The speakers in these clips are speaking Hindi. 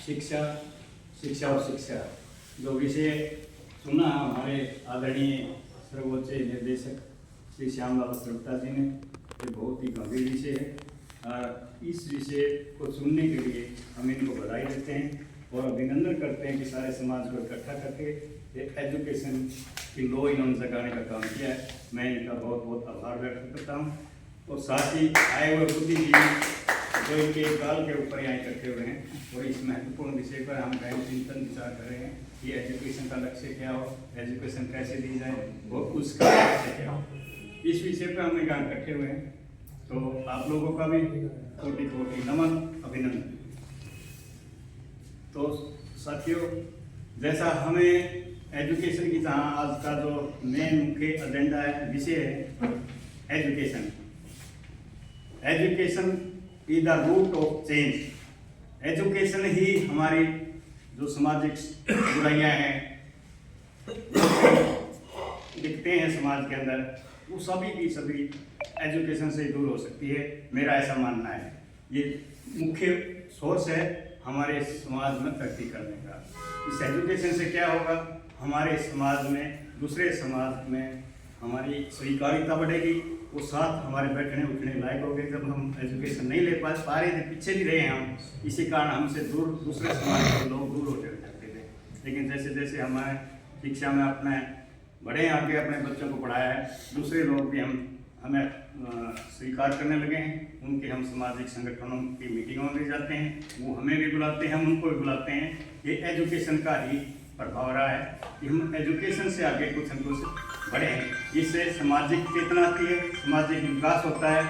शिक्षा शिक्षा और शिक्षा जो विषय सुना हमारे आदरणीय सर्वोच्च निर्देशक श्री श्यामलाल श्रोता जी ने, ये बहुत ही गंभीर विषय है और इस विषय को सुनने के लिए हम इनको बधाई देते हैं और अभिनंदन करते हैं कि सारे समाज को इकट्ठा करके ये एजुकेशन की लो इन्होंने जगाने का काम किया है। मैं इनका बहुत बहुत आभार व्यक्त करता हूँ और साथ ही आए हुए बुद्धिजीवी जो इनके काल के ऊपर यहाँ इकट्ठे हुए हैं और इस महत्वपूर्ण विषय पर हम गहन चिंतन विचार कर रहे हैं कि एजुकेशन का लक्ष्य क्या हो, एजुकेशन कैसे दी जाए और उसका लक्ष्य क्या हो। इस विषय पर हम यहाँ इकट्ठे हुए हैं, तो आप लोगों का भी कोटि कोटि नमन, अभिनंदन। तो साथियों, जैसा हमें एजुकेशन की जहाँ आज का जो मेन मुख्य एजेंडा है, विषय है education. Education is the root of change. एजुकेशन ही हमारी जो सामाजिक बुराइयां हैं दिखते हैं समाज के अंदर, वो सभी की सभी एजुकेशन से दूर हो सकती है, मेरा ऐसा मानना है। ये मुख्य सोर्स है हमारे समाज में तरक्की करने का। इस एजुकेशन से क्या होगा, हमारे समाज में, दूसरे समाज में हमारी स्वीकार्यता बढ़ेगी, वो साथ हमारे बैठने उठने लायक हो गए। जब हम एजुकेशन नहीं ले पा रहे थे, पीछे भी रहे हम, इसी कारण हमसे दूर दूसरे समाज के लोग दूर होते जाते थे। लेकिन जैसे जैसे हमारे शिक्षा में अपने बड़े आगे अपने बच्चों को पढ़ाया है, दूसरे लोग भी हमें स्वीकार करने लगे हैं। उनके हम सामाजिक संगठनों की मीटिंगों में जाते हैं, वो हमें भी बुलाते हैं, हम उनको भी बुलाते हैं। ये एजुकेशन का ही प्रभाव रहा है कि हम एजुकेशन से आगे कुछ न कुछ बढ़ें। इससे सामाजिक चेतना आती है, सामाजिक विकास होता है,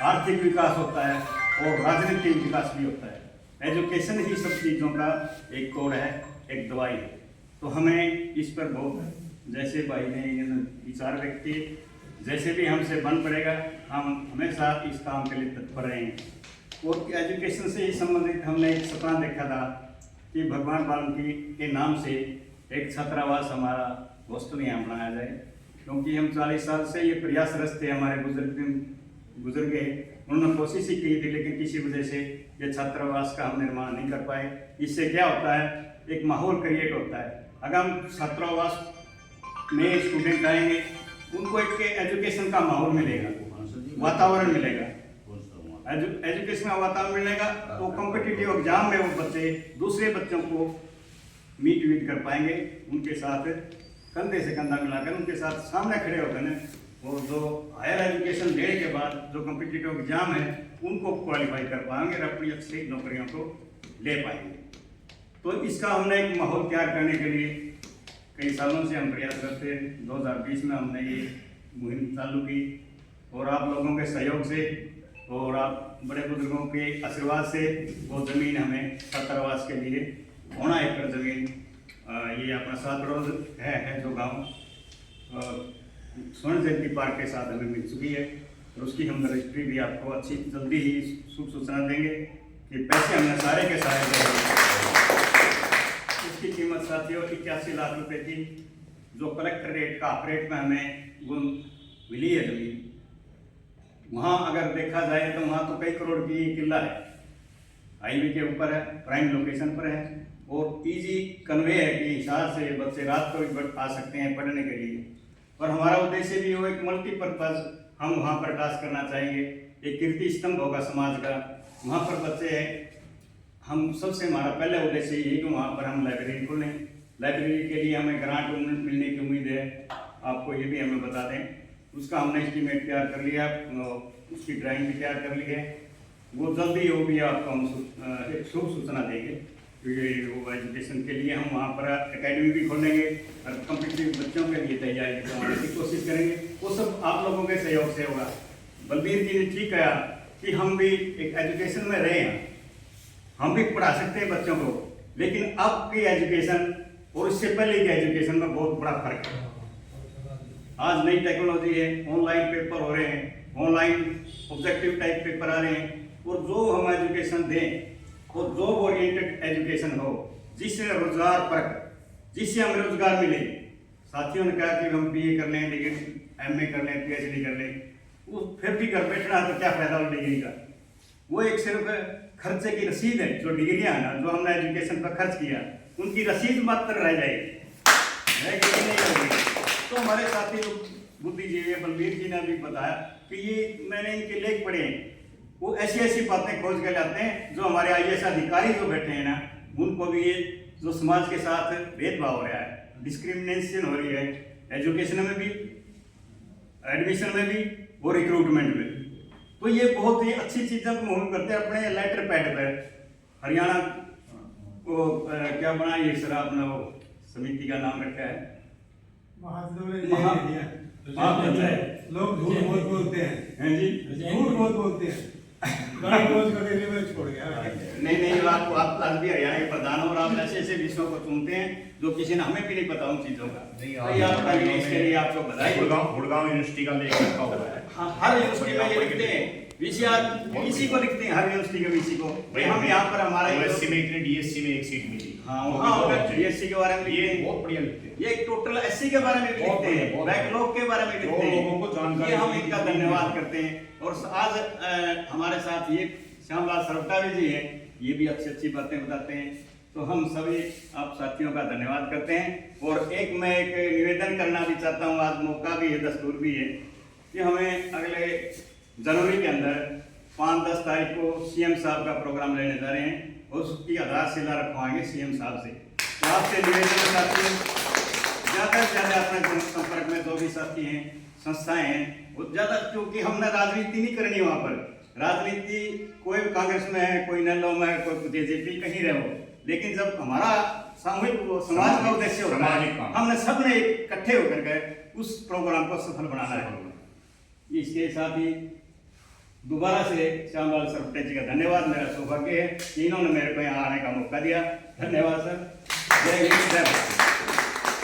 आर्थिक विकास होता है और राजनीतिक विकास भी होता है। एजुकेशन ही सब चीज़ों का एक कोड है, एक दवाई है। तो हमें इस पर बहुत, जैसे भाई ने विचार व्यक्त किए, जैसे भी हमसे बन पड़ेगा, हम हमेशा इस काम के लिए तत्पर रहे हैं। और एजुकेशन से ही संबंधित हमने एक सपना देखा था कि भगवान वाल्मीकि के नाम से एक छात्रावास हमारा वस्तु यहाँ बनाया जाए, क्योंकि हम 40 साल से ये प्रयासरत थे। हमारे गुजर गए, उन्होंने कोशिश ही की थी, लेकिन किसी वजह से ये छात्रावास का हम निर्माण नहीं कर पाए। इससे क्या होता है, एक माहौल क्रिएट होता है। अगर हम छात्रावास में स्टूडेंट आएंगे, उनको एक एजुकेशन का माहौल मिलेगा, वातावरण मिलेगा, एजुकेशन का वातावरण मिलेगा, तो कॉम्पिटिटिव एग्जाम में वो बच्चे दूसरे बच्चों को मीट कर पाएंगे, उनके साथ कंधे से कंधा मिलाकर उनके साथ सामने खड़े होकर ना, और जो हायर एजुकेशन लेने के बाद जो कॉम्पिटिटिव एग्जाम है उनको क्वालिफाई कर पाएंगे और अपनी अच्छी नौकरियों को ले पाएंगे। तो इसका हमने एक माहौल तैयार करने के लिए कई सालों से हम प्रयास करते हैं। 2020 में हमने ये मुहिम चालू की और आप लोगों के सहयोग से और आप बड़े बुजुर्गों के आशीर्वाद से वो ज़मीन हमें छात्रावास के लिए 9 एकड़ ज़मीन, ये अपना 7 रोज है जो गांव स्वर्ण जयंती पार्क के साथ हमें मिल चुकी है। और उसकी हम रजिस्ट्री भी आपको अच्छी जल्दी ही शुभ सूचना देंगे कि पैसे हमने सारे के सारे दे। इसकी कीमत साथियों 81 लाख रुपए थी, जो कलेक्ट्रेट का ऑपरेट में हमें वो मिली है जमीन। वहाँ अगर देखा जाए तो वहाँ तो कई करोड़ की किला है, हाईवे के ऊपर है, प्राइम लोकेशन पर है और इजी कन्वे है कि हिसाब से बच्चे रात को भी आ सकते हैं पढ़ने के लिए। और हमारा उद्देश्य भी हो एक मल्टीपर्पज, हम वहाँ पर टास्क करना चाहेंगे, एक कीर्ति स्तंभ होगा समाज का, वहाँ पर बच्चे हैं। हम सबसे हमारा पहला उद्देश्य यही कि वहाँ पर हम लाइब्रेरी खोलें। लाइब्रेरी के लिए हमें ग्रांट मिलने की उम्मीद है, आपको ये भी हमें बता दें। उसका हमने एस्टीमेट तैयार कर लिया, उसकी ड्राइंग भी तैयार कर ली है, वो जल्दी वो भी आपको हम एक शुभ सूचना देंगे। क्योंकि वो एजुकेशन के लिए हम वहाँ पर एकेडमी भी खोलेंगे और कॉम्पिटिटिव बच्चों के लिए तैयारी करवाने की कोशिश करेंगे। वो सब आप लोगों के सहयोग से होगा। बलबीर जी ने ठीक कहा कि हम भी एक एजुकेशन में रहे हैं, हम भी पढ़ा सकते हैं बच्चों को, लेकिन अब की एजुकेशन और इससे पहले की एजुकेशन में बहुत बड़ा फर्क है। आज नई टेक्नोलॉजी है, ऑनलाइन पेपर हो रहे हैं, ऑनलाइन ऑब्जेक्टिव टाइप पेपर आ रहे हैं, और जो हम एजुकेशन दें और जॉब ओरिएंटेड एजुकेशन हो, जिससे रोजगार पर, जिससे हमें रोजगार मिले। साथियों ने कहा कि हम BA कर लें, डिग्री MA कर लें, PhD कर लें, वो फिर भी घर बैठना तो क्या फायदा हो डिग्री का। वो एक सिर्फ खर्चे की रसीद है, जो डिग्रियां है ना, जो हमने एजुकेशन पर खर्च किया, उनकी रसीद मात्र रह जाएगी, नहीं रहेगी। तो हमारे साथी जो बुद्धिजीवी बलबीर जी ने भी बताया कि ये मैंने इनके लेख पढ़े हैं, वो ऐसी ऐसी बातें खोज कर लाते हैं जो हमारे IAS अधिकारी जो बैठे हैं ना, उनको भी ये जो समाज के साथ भेदभाव हो रहा है, डिस्क्रिमिनेशन हो रही है, एजुकेशन में भी, एडमिशन में भी और रिक्रूटमेंट में, तो ये बहुत ही अच्छी चीज़ों को मुहिम करते हैं। अपने लेटर पैड पर हरियाणा को क्या बना ये सर अपना वो समिति का नाम रखा है, लोग झूठ बहुत बोलते हैं जी, झूठ बहुत बोलते हैं। छोड़ गया नहीं आप आज भी हरियाणा के प्रधान और आप ऐसे ऐसे विषयों को चुनते हैं जो किसी ने हमें भी नहीं पता उन चीजों का। इसके लिए आपको बधाई। गुड़गांव यूनिवर्सिटी का लेख रखा हुआ है। हाँ, हर यूनिवर्सिटी में ये लिखते हैं विषय को लिखते हैं, हर यूनिवर्सिटी के विषय को। भाई हम यहाँ पर हमारा OSC में इतने, DSC में एक सीट मिली। हाँ, DSC के बारे में ये बहुत बढ़िया लिखते हैं। ये टोटल SC के बारे में भी लिखते हैं, बैकलॉग के बारे में लिखते हैं, लोगों को जानकारी, ये हम इनका धन्यवाद करते हैं। और आज हमारे साथ ये श्यामलाल सरवटा जी हैं, ये भी अच्छी अच्छी बातें बताते हैं। तो हम सभी आप साथियों का धन्यवाद करते हैं। और मैं एक निवेदन करना भी चाहता हूँ, आज मौका भी है, दस्तूर भी है कि हमें अगले जनवरी के अंदर 5-10 तारीख को CM साहब का प्रोग्राम लेने जा रहे हैं और उसकी आधारशिला रखवाएंगे CM साहब से। तो आपसे निवेदन साथी ज़्यादा से ज़्यादा अपने जनसंपर्क में जो भी साथी हैं, संस्थाएं हैं, वो ज़्यादा, क्योंकि हमने राजनीति नहीं करनी वहाँ पर। राजनीति कोई कांग्रेस में है, कोई नल्लो में है, कोई JJP कहीं रहे हो, लेकिन जब हमारा सामूहिक समाज का उद्देश्य होता है, हमने सब ने इकट्ठे होकर के उस प्रोग्राम को सफल बनाना है। इसके साथ ही दोबारा से श्यामलाल सरवटे जी का धन्यवाद। मेरा सौभाग्य है कि इन्होंने मेरे को यहाँ आने का मौका दिया। धन्यवाद सर। जय हिंद, जय भारत।